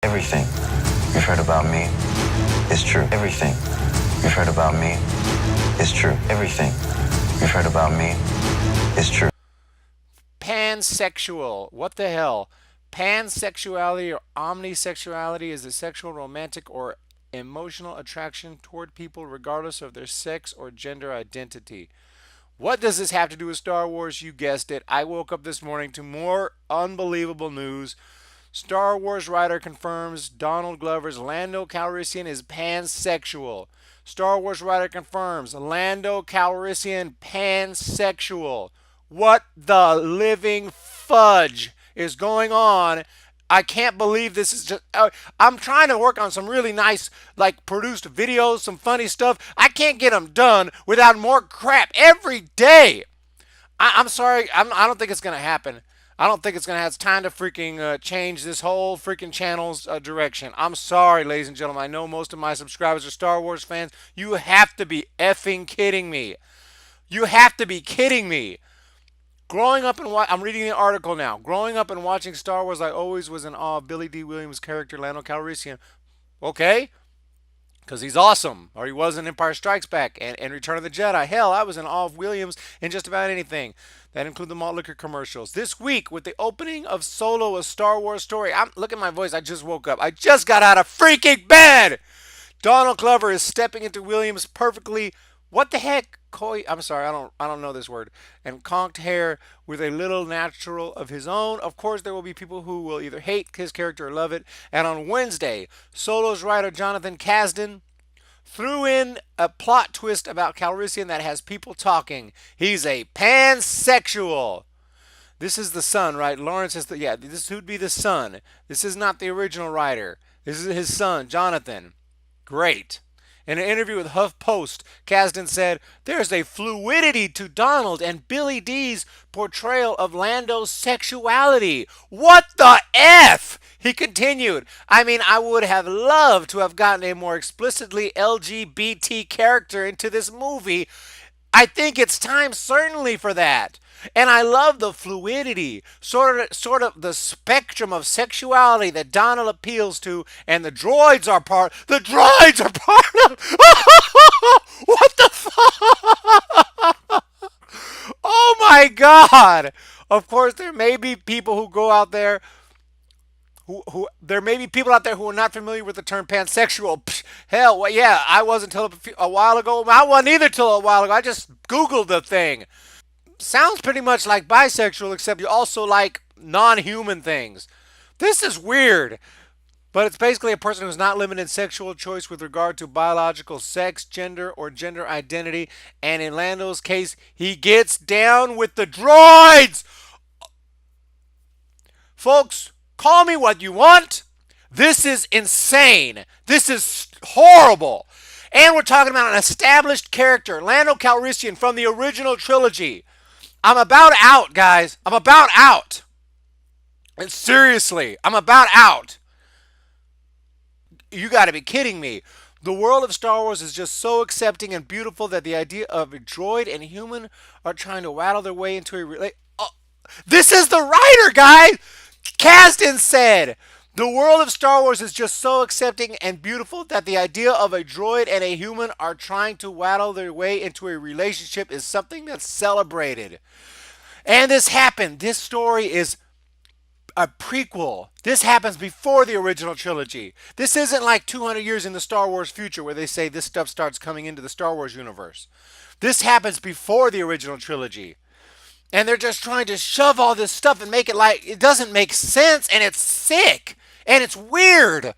Everything you've heard about me is true. Everything you've heard about me is true. Everything you've heard about me is true. Pansexual. What the hell? Pansexuality or omnisexuality is the sexual, romantic, or emotional attraction toward people regardless of their sex or gender identity. What does this have to do with Star Wars? You guessed it. I woke up this morning to more unbelievable news. Star Wars writer confirms Donald Glover's Lando Calrissian is pansexual. Star Wars writer confirms Lando Calrissian pansexual. What the living fudge is going on? I can't believe this is just. I'm trying to work on some really nice, like, produced videos, some funny stuff. I can't get them done without more crap every day. I'm sorry. I don't think it's going to happen. I don't think it's going to have time to freaking change this whole freaking channel's direction. I'm sorry, ladies and gentlemen. I know most of my subscribers are Star Wars fans. You have to be effing kidding me. You have to be kidding me. Growing up and I'm reading the article now. Growing up and watching Star Wars, I always was in awe of Billy D. Williams' character, Lando Calrissian. Okay? Because he's awesome. Or he was in Empire Strikes Back and Return of the Jedi. Hell, I was in awe of Williams in just about anything. That include the malt liquor commercials. This week, with the opening of Solo, a Star Wars story. Look at my voice. I just woke up. I just got out of freaking bed! Donald Glover is stepping into Williams' perfectly, what the heck, I'm sorry, I don't know this word, and conked hair with a little natural of his own. Of course, there will be people who will either hate his character or love it. And on Wednesday, Solo's writer Jonathan Kasden threw in a plot twist about Calrissian that has people talking. He's a pansexual. This is the son, right? Lawrence is the, yeah, this would be the son. This is not the original writer. This is his son, Jonathan. Great. In an interview with HuffPost, Kasdan said, "There's a fluidity to Donald and Billy D's portrayal of Lando's sexuality. What the F?" He continued, "I mean, I would have loved to have gotten a more explicitly LGBT character into this movie. I think it's time certainly for that. And I love the fluidity, sort of the spectrum of sexuality that Donald appeals to, and the droids are part. The droids are part of. What the fuck? Oh my God! Of course, there may be people who go out there. There may be people out there who are not familiar with the term pansexual. Psh, hell, well, yeah, I wasn't until a while ago. I wasn't either till a while ago. I just Googled the thing. Sounds pretty much like bisexual, except you also like non-human things. This is weird. But it's basically a person who's not limited in sexual choice with regard to biological sex, gender, or gender identity. And in Lando's case, he gets down with the droids! Folks, call me what you want. This is insane. This is horrible. And we're talking about an established character, Lando Calrissian from the original trilogy. I'm about out, guys. I'm about out. And seriously, I'm about out. You got to be kidding me. The world of Star Wars is just so accepting and beautiful that the idea of a droid and human are trying to waddle their way into a this is the writer, guys. Kasdan said, "The world of Star Wars is just so accepting and beautiful that the idea of a droid and a human are trying to waddle their way into a relationship is something that's celebrated." And this happened. This story is a prequel. This happens before the original trilogy. This isn't like 200 years in the Star Wars future where they say this stuff starts coming into the Star Wars universe. This happens before the original trilogy. And they're just trying to shove all this stuff and make it like it doesn't make sense, and it's sick and it's weird.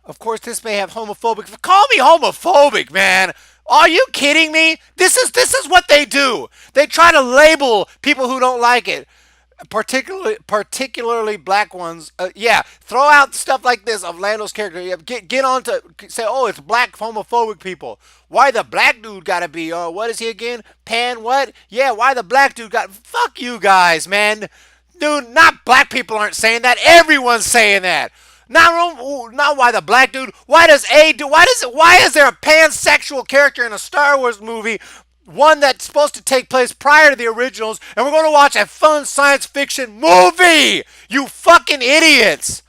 Of course, this may have homophobic. Call me homophobic, man. Are you kidding me? This is what they do. They try to label people who don't like it, particularly black ones. Yeah, throw out stuff like this of Lando's character. Yeah, get on to say, oh, it's black homophobic people. Why the black dude gotta be? What is he again? Pan what? Yeah, why the black dude got? Fuck you guys, man. Dude, not black people aren't saying that. Everyone's saying that. Not why the black dude. Why is there a pansexual character in a Star Wars movie, one that's supposed to take place prior to the originals, and we're going to watch a fun science fiction movie? You fucking idiots!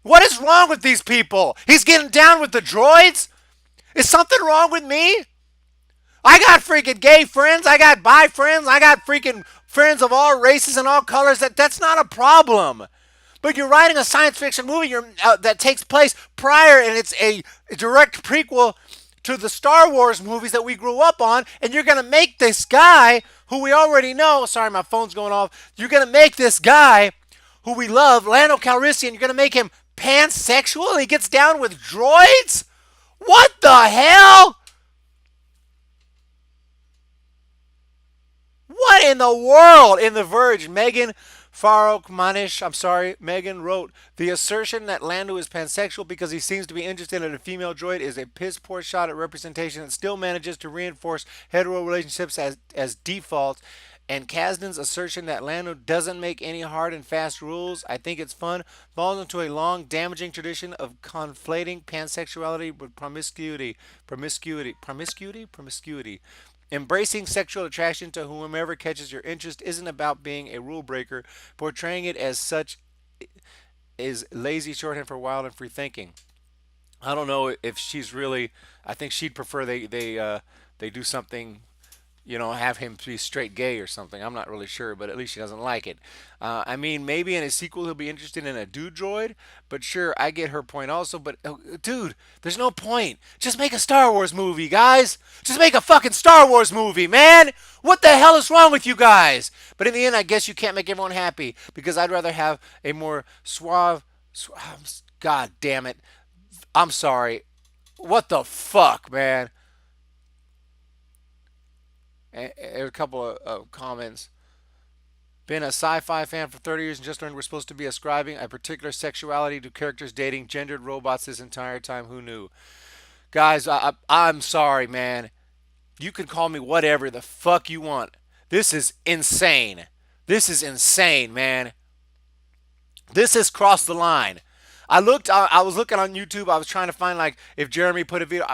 What is wrong with these people? He's getting down with the droids? Is something wrong with me? I got freaking gay friends. I got bi friends. I got freaking friends of all races and all colors. That's not a problem. But you're writing a science fiction movie that takes place prior, and it's a direct prequel to the Star Wars movies that we grew up on, and you're going to make this guy, who we already know, sorry, my phone's going off, you're going to make this guy, who we love, Lando Calrissian, you're going to make him pansexual, and he gets down with droids? What the hell? What in the world? In The Verge, Megan Megan wrote, the assertion that Lando is pansexual because he seems to be interested in a female droid is a piss poor shot at representation and still manages to reinforce hetero relationships as default. And Kasden's assertion that Lando doesn't make any hard and fast rules, I think it's fun, falls into a long, damaging tradition of conflating pansexuality with promiscuity. Promiscuity. Embracing sexual attraction to whomever catches your interest isn't about being a rule breaker. Portraying it as such is lazy shorthand for wild and free thinking. I don't know if she's really. I think she'd prefer they do something, have him be straight gay or something. I'm not really sure, but at least she doesn't like it. I mean, maybe in a sequel he'll be interested in a dude droid, but sure, I get her point also. But dude, there's no point. Just make a Star Wars movie, guys. Just make a fucking Star Wars movie, man. What the hell is wrong with you guys? But in the end, I guess you can't make everyone happy because I'd rather have a more suave. God damn it. I'm sorry. What the fuck, man? A couple of comments. Been a sci-fi fan for 30 years and just learned we're supposed to be ascribing a particular sexuality to characters dating gendered robots this entire time. Who knew? Guys, I'm sorry, man. You can call me whatever the fuck you want. This is insane. This is insane, man. This has crossed the line. I was looking on YouTube. I was trying to find like if Jeremy put a video.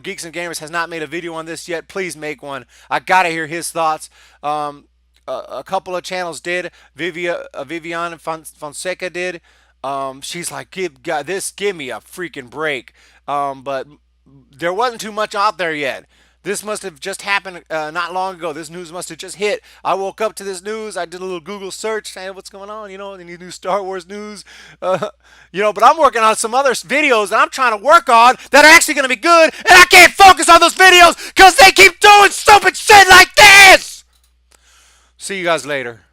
Geeks and Gamers has not made a video on this yet. Please make one. I gotta hear his thoughts. A couple of channels did. Vivian Fonseca did. She's like, give me a freaking break. But there wasn't too much out there yet. This must have just happened not long ago. This news must have just hit. I woke up to this news. I did a little Google search, saying what's going on, any new Star Wars news. But I'm working on some other videos that I'm trying to work on that are actually going to be good, and I can't focus on those videos because they keep doing stupid shit like this. See you guys later.